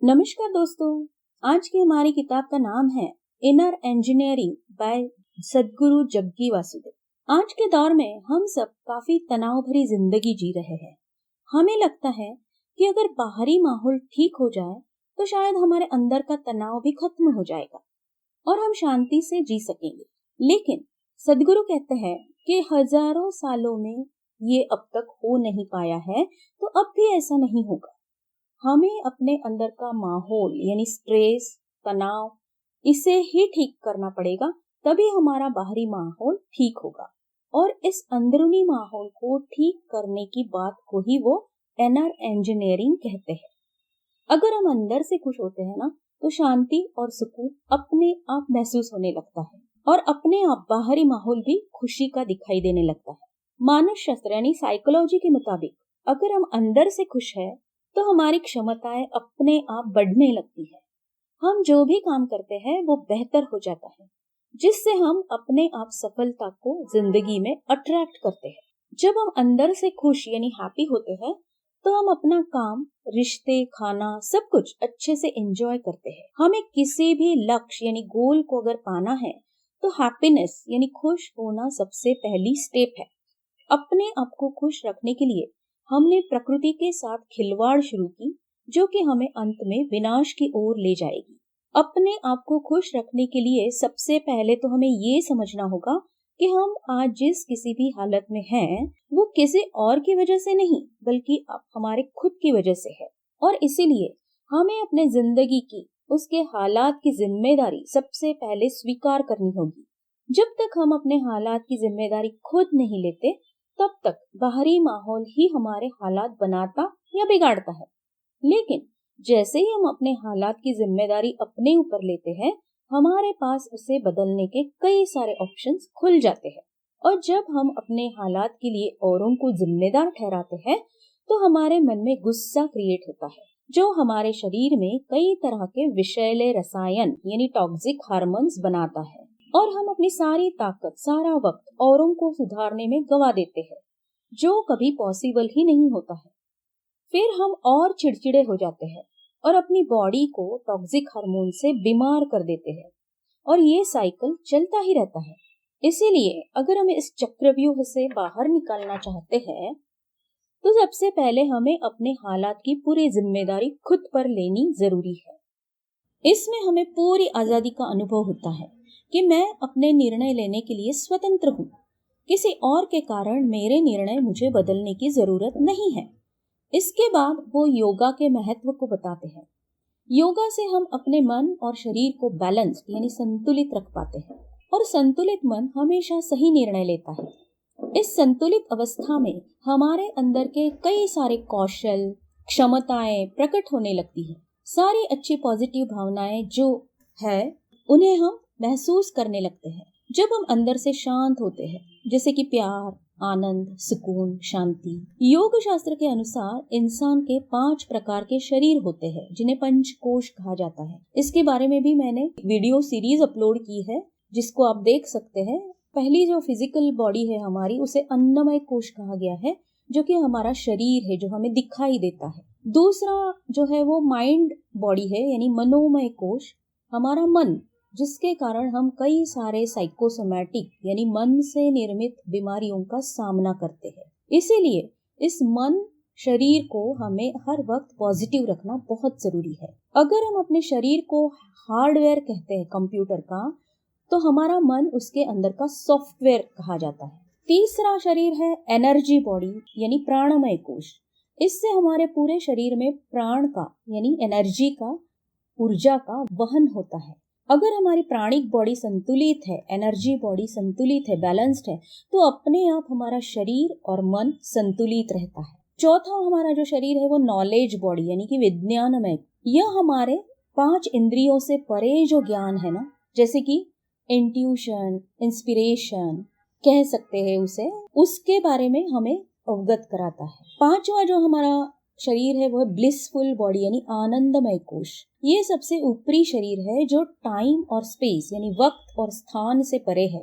नमस्कार दोस्तों, आज की हमारी किताब का नाम है inner engineering bye Sadhguru Jaggi Vasudev. आज के दौर में हम सब काफी तनाव भरी जिंदगी जी रहे हैं। हमें लगता है कि अगर बाहरी माहौल ठीक हो जाए तो शायद हमारे अंदर का तनाव भी खत्म हो जाएगा और हम शांति से जी सकेंगे। लेकिन सद्गुरु कहते हैं कि हजारों सालों में ये अब तक हो नहीं पाया है, तो अब भी ऐसा नहीं होगा। हमें अपने अंदर का माहौल यानी स्ट्रेस, तनाव, इसे ही ठीक करना पड़ेगा, तभी हमारा बाहरी माहौल ठीक होगा। और इस अंदरूनी माहौल को ठीक करने की बात को ही वो इनर इंजीनियरिंग कहते हैं। अगर हम अंदर से खुश होते हैं ना, तो शांति और सुकून अपने आप महसूस होने लगता है और अपने आप बाहरी माहौल भी खुशी का दिखाई देने लगता है। मानस शास्त्र यानी साइकोलॉजी के मुताबिक अगर हम अंदर से खुश है तो हमारी क्षमताएं अपने आप बढ़ने लगती है। हम जो भी काम करते हैं वो बेहतर हो जाता है, जिससे हम अपने आप सफलता को जिंदगी में अट्रैक्ट करते हैं। जब हम अंदर से खुश यानी हैप्पी होते हैं तो हम अपना काम, रिश्ते, खाना सब कुछ अच्छे से एंजॉय करते हैं। हमें किसी भी लक्ष्य यानी गोल को अगर पाना है तो हैप्पीनेस यानी खुश होना सबसे पहली स्टेप है। अपने आप को खुश रखने के लिए हमने प्रकृति के साथ खिलवाड़ शुरू की, जो कि हमें अंत में विनाश की ओर ले जाएगी। अपने आप को खुश रखने के लिए सबसे पहले तो हमें ये समझना होगा कि हम आज जिस किसी भी हालत में हैं, वो किसी और की वजह से नहीं, बल्कि अब हमारे खुद की वजह से है। और इसीलिए हमें अपने जिंदगी की, उसके हालात की जिम्मेदारी सबसे पहले स्वीकार करनी होगी। जब तक हम अपने हालात की जिम्मेदारी खुद नहीं लेते, तब तक बाहरी माहौल ही हमारे हालात बनाता या बिगाड़ता है। लेकिन जैसे ही हम अपने हालात की जिम्मेदारी अपने ऊपर लेते हैं, हमारे पास उसे बदलने के कई सारे ऑप्शंस खुल जाते हैं। और जब हम अपने हालात के लिए औरों को जिम्मेदार ठहराते हैं, तो हमारे मन में गुस्सा क्रिएट होता है, जो हमारे शरीर में कई तरह के विषैले रसायन यानी टॉक्सिक हार्मोन्स बनाता है और हम अपनी सारी ताकत, सारा वक्त औरों को सुधारने में गवा देते हैं, जो कभी पॉसिबल ही नहीं होता है। फिर हम और चिड़चिड़े हो जाते हैं और अपनी बॉडी को टॉक्सिक हार्मोन से बीमार कर देते हैं और ये साइकिल चलता ही रहता है। इसीलिए अगर हम इस चक्रव्यूह से बाहर निकलना चाहते हैं, तो सबसे पहले हमें अपने हालात की पूरी जिम्मेदारी खुद पर लेनी जरूरी है। इसमें हमें पूरी आजादी का अनुभव होता है कि मैं अपने निर्णय लेने के लिए स्वतंत्र हूँ। किसी और के कारण मेरे निर्णय मुझे बदलने की जरूरत नहीं है। इसके बाद वो योगा के महत्व को बताते हैं। योगा से हम अपने मन और शरीर को बैलेंस्ड यानी संतुलित रख पाते हैं और संतुलित मन हमेशा सही निर्णय लेता है। इस संतुलित अवस्था में हमारे अंदर के कई सारे कौशल, क्षमताएं प्रकट होने लगती है। सारी अच्छी पॉजिटिव भावनाएं जो है, उन्हें हम महसूस करने लगते हैं। जब हम अंदर से शांत होते हैं, जैसे कि प्यार, आनंद, सुकून, शांति। योग शास्त्र के अनुसार इंसान के 5 प्रकार के शरीर होते हैं, जिन्हें पंचकोश कहा जाता है। इसके बारे में भी मैंने वीडियो सीरीज अपलोड की है, जिसको आप देख सकते हैं। पहली जो फिजिकल बॉडी है हमारी, उसे अन्नमय कोश कहा गया है, जो कि हमारा शरीर है, जो हमें दिखाई देता है। दूसरा जो है वो माइंड बॉडी है, यानी मनोमय कोश, हमारा मन, जिसके कारण हम कई सारे साइकोसोमैटिक यानी मन से निर्मित बीमारियों का सामना करते हैं। इसीलिए इस मन शरीर को हमें हर वक्त पॉजिटिव रखना बहुत जरूरी है। अगर हम अपने शरीर को हार्डवेयर कहते हैं कंप्यूटर का, तो हमारा मन उसके अंदर का सॉफ्टवेयर कहा जाता है। तीसरा शरीर है एनर्जी बॉडी यानी प्राणमय कोश। इससे हमारे पूरे शरीर में प्राण का यानी एनर्जी का, ऊर्जा का वहन होता है। अगर हमारी प्राणिक बॉडी संतुलित है, एनर्जी बॉडी संतुलित है, बैलेंस्ड है, तो अपने आप हमारा शरीर और मन संतुलित रहता है। चौथा हमारा जो शरीर है वो नॉलेज बॉडी यानी कि विज्ञानमय। यह हमारे 5 इंद्रियों से परे जो ज्ञान है ना, जैसे कि इंट्यूशन, इंस्पिरेशन कह सकते हैं उसे, उसके बारे में हमें अवगत कराता है। पांचवा जो हमारा शरीर है वह ब्लिसफुल बॉडी यानी आनंदमय कोश। ये सबसे ऊपरी शरीर है जो टाइम और स्पेस यानी वक्त और स्थान से परे है।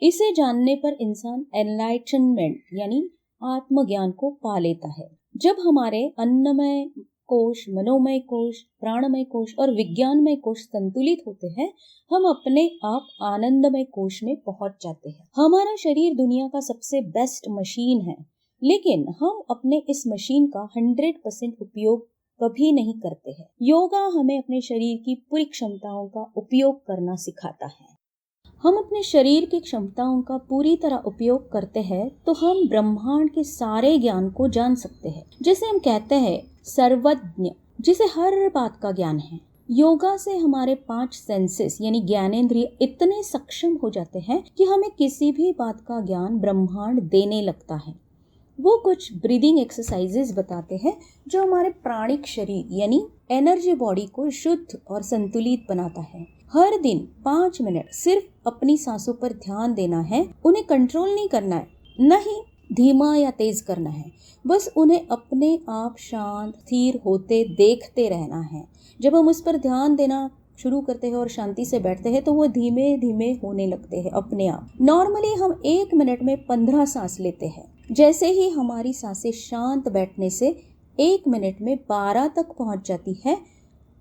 इसे जानने पर इंसान एनलाइटनमेंट यानी आत्मज्ञान को पा लेता है। जब हमारे अन्नमय कोश, मनोमय कोश, प्राणमय कोश और विज्ञानमय कोश संतुलित होते हैं, हम अपने आप आनंदमय कोश में पहुंच जाते हैं। हमारा शरीर दुनिया का सबसे बेस्ट मशीन है, लेकिन हम अपने इस मशीन का 100% उपयोग कभी नहीं करते हैं। योगा हमें अपने शरीर की पूरी क्षमताओं का उपयोग करना सिखाता है। हम अपने शरीर की क्षमताओं का पूरी तरह उपयोग करते हैं तो हम ब्रह्मांड के सारे ज्ञान को जान सकते हैं। जैसे हम कहते हैं सर्वज्ञ, जिसे हर बात का ज्ञान है। योगा से हमारे 5 सेंसेस यानी ज्ञानेंद्रिय इतने सक्षम हो जाते हैं कि हमें किसी भी बात का ज्ञान ब्रह्मांड देने लगता है। वो कुछ ब्रीदिंग एक्सरसाइजेस बताते हैं जो हमारे प्राणिक शरीर यानी एनर्जी बॉडी को शुद्ध और संतुलित बनाता है। हर दिन 5 मिनट सिर्फ अपनी सांसों पर ध्यान देना है, उन्हें कंट्रोल नहीं करना है, न ही धीमा या तेज करना है, बस उन्हें अपने आप शांत स्थिर होते देखते रहना है। जब हम उस पर ध्यान देना शुरू करते हैं और शांति से बैठते हैं तो वो धीमे धीमे होने लगते हैं अपने आप। नॉर्मली हम 1 मिनट में 15 सांस लेते हैं। जैसे ही हमारी सांसें शांत बैठने से 1 मिनट में 12 तक पहुंच जाती है,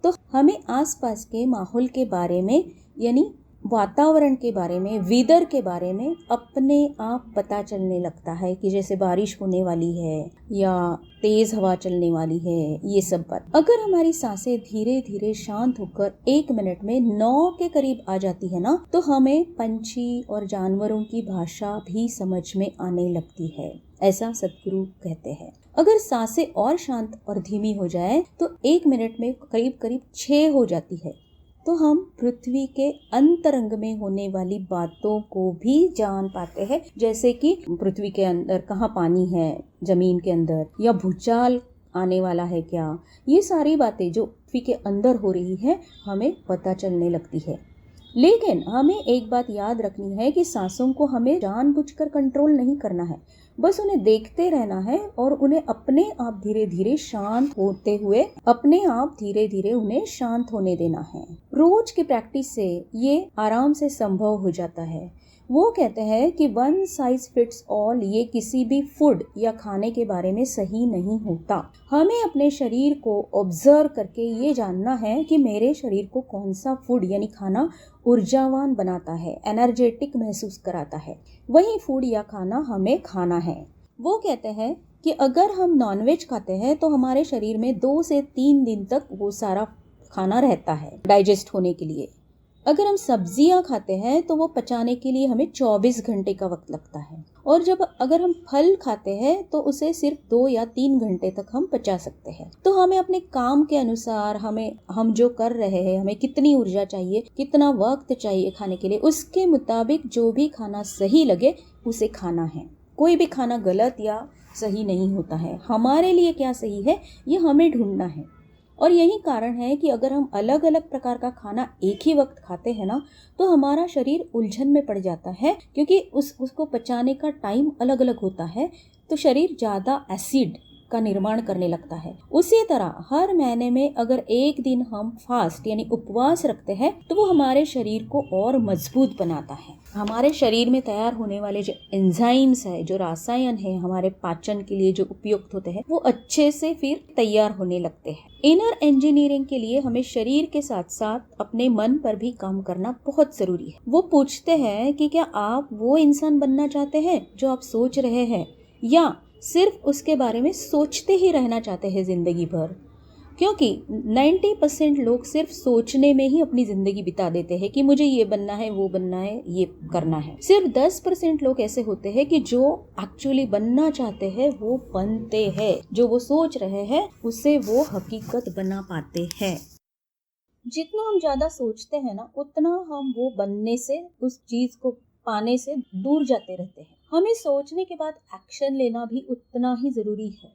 तो हमें आसपास के माहौल के बारे में यानी वातावरण के बारे में, वेदर के बारे में अपने आप पता चलने लगता है कि जैसे बारिश होने वाली है या तेज हवा चलने वाली है, ये सब बात। अगर हमारी सांसें धीरे धीरे शांत होकर 1 मिनट में 9 के करीब आ जाती है ना, तो हमें पंछी और जानवरों की भाषा भी समझ में आने लगती है, ऐसा सदगुरु कहते हैं। अगर सांसें और शांत और धीमी हो जाए तो 1 मिनट में करीब करीब 6 हो जाती है, तो हम पृथ्वी के अंतरंग में होने वाली बातों को भी जान पाते हैं। जैसे कि पृथ्वी के अंदर कहाँ पानी है, जमीन के अंदर, या भूचाल आने वाला है क्या, ये सारी बातें जो पृथ्वी के अंदर हो रही है हमें पता चलने लगती है। लेकिन हमें एक बात याद रखनी है कि सांसों को हमें जानबूझकर कंट्रोल नहीं करना है, बस उन्हें देखते रहना है और उन्हें अपने आप धीरे धीरे शांत होते हुए अपने आप धीरे धीरे उन्हें शांत होने देना है। रोज की प्रैक्टिस से ये आराम से संभव हो जाता है। वो कहते हैं कि 1 साइज फिट्स ऑल ये किसी भी फूड या खाने के बारे में सही नहीं होता। हमें अपने शरीर को ऑब्जर्व करके ये जानना है कि मेरे शरीर को कौन सा फूड यानी खाना ऊर्जावान बनाता है, एनर्जेटिक महसूस कराता है, वही फूड या खाना हमें खाना है। वो कहते हैं कि अगर हम नॉनवेज खाते हैं तो हमारे शरीर में 2 से 3 दिन तक वो सारा खाना रहता है डाइजेस्ट होने के लिए। अगर हम सब्जियां खाते हैं तो वो पचाने के लिए हमें 24 घंटे का वक्त लगता है, और अगर हम फल खाते हैं तो उसे सिर्फ 2 या 3 घंटे तक हम पचा सकते हैं। तो हमें अपने काम के अनुसार हम जो कर रहे हैं, हमें कितनी ऊर्जा चाहिए, कितना वक्त चाहिए खाने के लिए, उसके मुताबिक जो भी खाना सही लगे उसे खाना है। कोई भी खाना गलत या सही नहीं होता है, हमारे लिए क्या सही है ये हमें ढूंढना है। और यही कारण है कि अगर हम अलग अलग प्रकार का खाना एक ही वक्त खाते हैं ना, तो हमारा शरीर उलझन में पड़ जाता है, क्योंकि उसको पचाने का टाइम अलग अलग होता है, तो शरीर ज़्यादा एसिड का निर्माण करने लगता है। उसी तरह हर महीने में अगर एक दिन हम फास्ट यानी उपवास रखते हैं तो वो हमारे शरीर को और मजबूत बनाता है। हमारे शरीर में तैयार होने वाले जो एंजाइम्स है, जो रसायन है हमारे पाचन के लिए जो उपयुक्त होते हैं, वो अच्छे से फिर तैयार होने लगते हैं। इनर इंजीनियरिंग के लिए हमें शरीर के साथ साथ अपने मन पर भी काम करना बहुत जरूरी है। वो पूछते हैं कि क्या आप वो इंसान बनना चाहते हैं जो आप सोच रहे हैं, या सिर्फ उसके बारे में सोचते ही रहना चाहते हैं जिंदगी भर। क्योंकि 90% लोग सिर्फ सोचने में ही अपनी जिंदगी बिता देते हैं कि मुझे ये बनना है, वो बनना है, ये करना है। सिर्फ 10% लोग ऐसे होते हैं कि जो एक्चुअली बनना चाहते हैं वो बनते हैं, जो वो सोच रहे हैं उसे वो हकीकत बना पाते हैं। जितना हम ज्यादा सोचते हैं ना, उतना हम वो बनने से, उस चीज को पाने से दूर जाते रहते हैं। हमें सोचने के बाद एक्शन लेना भी उतना ही जरूरी है।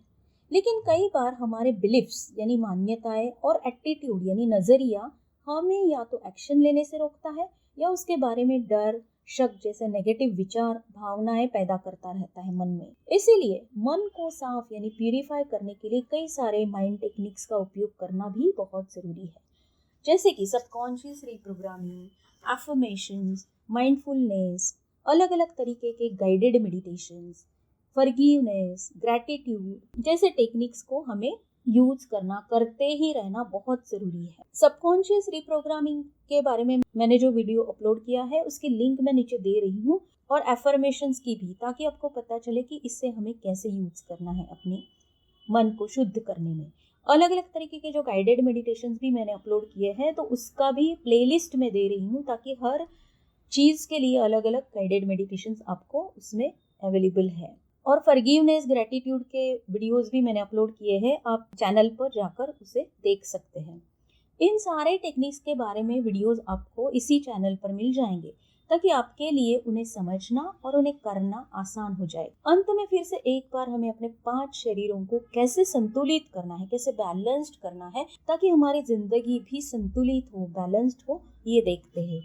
लेकिन कई बार हमारे बिलीफ्स यानी मान्यताएं और एटीट्यूड यानी नजरिया हमें या तो एक्शन लेने से रोकता है या उसके बारे में डर, शक जैसे नेगेटिव विचार, भावनाएं पैदा करता रहता है मन में। इसीलिए मन को साफ यानी प्यूरिफाई करने के लिए कई सारे माइंड टेक्निक्स का उपयोग करना भी बहुत जरूरी है, जैसे कि सबकॉन्शियस रीप्रोग्रामिंग, एफर्मेशंस, माइंडफुलनेस, अलग अलग तरीके के गाइडेड मेडिटेशंस, फॉरगिवनेस, ग्रैटिट्यूड जैसे टेक्निक्स को हमें यूज करना, करते ही रहना बहुत जरूरी है। सबकॉन्शियस रिप्रोग्रामिंग के बारे में मैंने जो वीडियो अपलोड किया है उसकी लिंक मैं नीचे दे रही हूँ, और एफर्मेशंस की भी, ताकि आपको पता चले कि इससे हमें कैसे यूज करना है अपने मन को शुद्ध करने में। अलग अलग तरीके के जो गाइडेड मेडिटेशंस भी मैंने अपलोड किए हैं, तो उसका भी प्लेलिस्ट में दे रही हूँ, ताकि हर चीज के लिए अलग अलग गाइडेड मेडिटेशंस आपको उसमें अवेलेबल है। और फॉरगिवनेस, ग्रेटिट्यूड के वीडियोस भी मैंने अपलोड किए हैं, आप चैनल पर जाकर उसे देख सकते हैं। इन सारे टेक्निक्स के बारे में वीडियोस आपको इसी चैनल पर मिल जाएंगे, ताकि आपके लिए उन्हें समझना और उन्हें करना आसान हो जाए। अंत में फिर से एक बार हमें अपने 5 शरीरों को कैसे संतुलित करना है, कैसे बैलेंस्ड करना है, ताकि हमारी जिंदगी भी संतुलित हो, बैलेंस्ड हो, ये देखते हैं।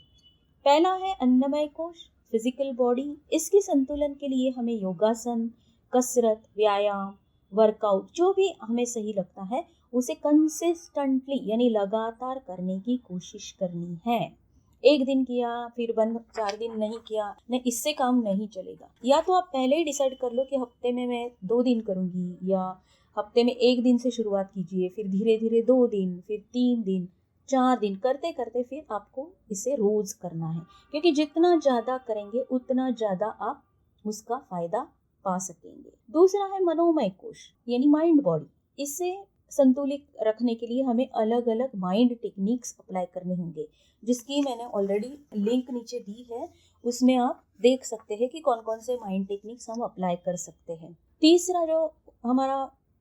पहला है अन्नमय कोश, फिजिकल बॉडी। इसके संतुलन के लिए हमें योगासन, कसरत, व्यायाम, वर्कआउट, जो भी हमें सही लगता है उसे कंसिस्टेंटली यानी लगातार करने की कोशिश करनी है। एक दिन किया फिर बंद, 4 दिन नहीं किया, नहीं, इससे काम नहीं चलेगा। या तो आप पहले ही डिसाइड कर लो कि हफ्ते में मैं 2 दिन करूंगी, या हफ्ते में 1 दिन से शुरुआत कीजिए, फिर धीरे धीरे 2 दिन, फिर 3 दिन, 4 दिन, करते करते फिर आपको इसे रोज करना है, क्योंकि जितना ज्यादा करेंगे उतना ज्यादा आप उसका फायदा पा सकेंगे। दूसरा है मनोमय कोश यानी माइंड बॉडी। इसे संतुलित रखने के लिए हमें अलग अलग माइंड टेक्निक्स अप्लाई करने होंगे, जिसकी मैंने ऑलरेडी लिंक नीचे दी है, उसमें आप देख सकते हैं कि कौन कौन से माइंड टेक्निक्स हम अप्लाई कर सकते हैं। तीसरा जो हमारा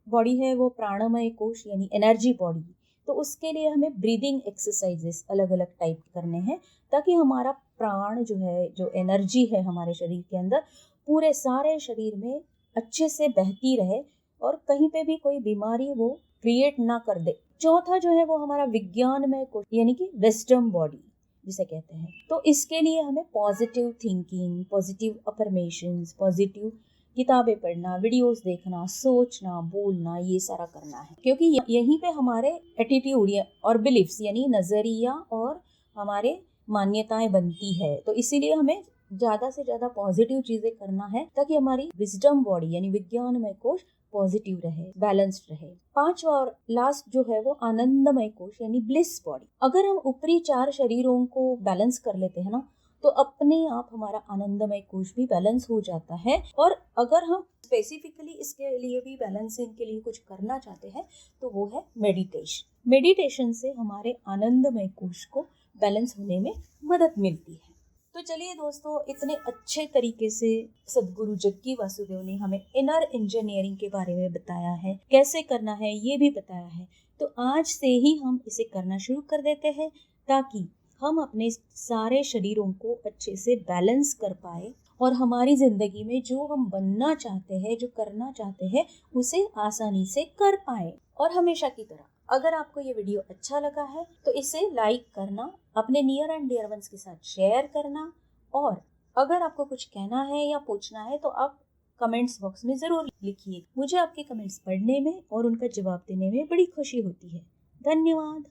बॉडी है वो प्राणमय कोश यानी एनर्जी बॉडी। तो उसके लिए हमें ब्रीदिंग एक्सरसाइजेस अलग अलग टाइप करने हैं, ताकि हमारा प्राण जो है, जो एनर्जी है हमारे शरीर के अंदर, पूरे सारे शरीर में अच्छे से बहती रहे और कहीं पे भी कोई बीमारी वो क्रिएट ना कर दे। चौथा जो है वो हमारा विज्ञानमय कोश यानी कि विजडम बॉडी जिसे कहते हैं। तो इसके लिए हमें positive thinking, positive affirmations, positive किताबें पढ़ना, वीडियोस देखना, सोचना, बोलना, ये सारा करना है, क्योंकि यहीं पे हमारे एटीट्यूड और बिलीफ्स यानी नजरिया और हमारे मान्यताएं बनती है। तो इसीलिए हमें ज्यादा से ज्यादा पॉजिटिव चीजें करना है, ताकि हमारी विजडम बॉडी यानी विज्ञानमय कोश पॉजिटिव रहे, बैलेंस्ड रहे। 5वां और लास्ट जो है वो आनंदमय कोश यानी ब्लिस बॉडी। अगर हम ऊपरी 4 शरीरों को बैलेंस कर लेते हैं ना, तो अपने आप हमारा आनंदमय कोश भी बैलेंस हो जाता है। और अगर हम स्पेसिफिकली इसके लिए भी बैलेंसिंग के लिए कुछ करना चाहते हैं, तो वो है मेडिटेशन। मेडिटेशन से हमारे आनंदमय कोश को बैलेंस होने में मदद मिलती है। तो चलिए दोस्तों, इतने अच्छे तरीके से सद्गुरु जग्गी वासुदेव ने हमें इनर इंजीनियरिंग के बारे में बताया है, कैसे करना है ये भी बताया है। तो आज से ही हम इसे करना शुरू कर देते हैं, ताकि हम अपने सारे शरीरों को अच्छे से बैलेंस कर पाए और हमारी जिंदगी में जो हम बनना चाहते हैं, जो करना चाहते हैं, उसे आसानी से कर पाए। और हमेशा की तरह, अगर आपको ये वीडियो अच्छा लगा है तो इसे लाइक करना, अपने नियर एंड डियर वंस के साथ शेयर करना, और अगर आपको कुछ कहना है या पूछना है तो आप कमेंट्स बॉक्स में जरूर लिखिए। मुझे आपके कमेंट्स पढ़ने में और उनका जवाब देने में बड़ी खुशी होती है। धन्यवाद।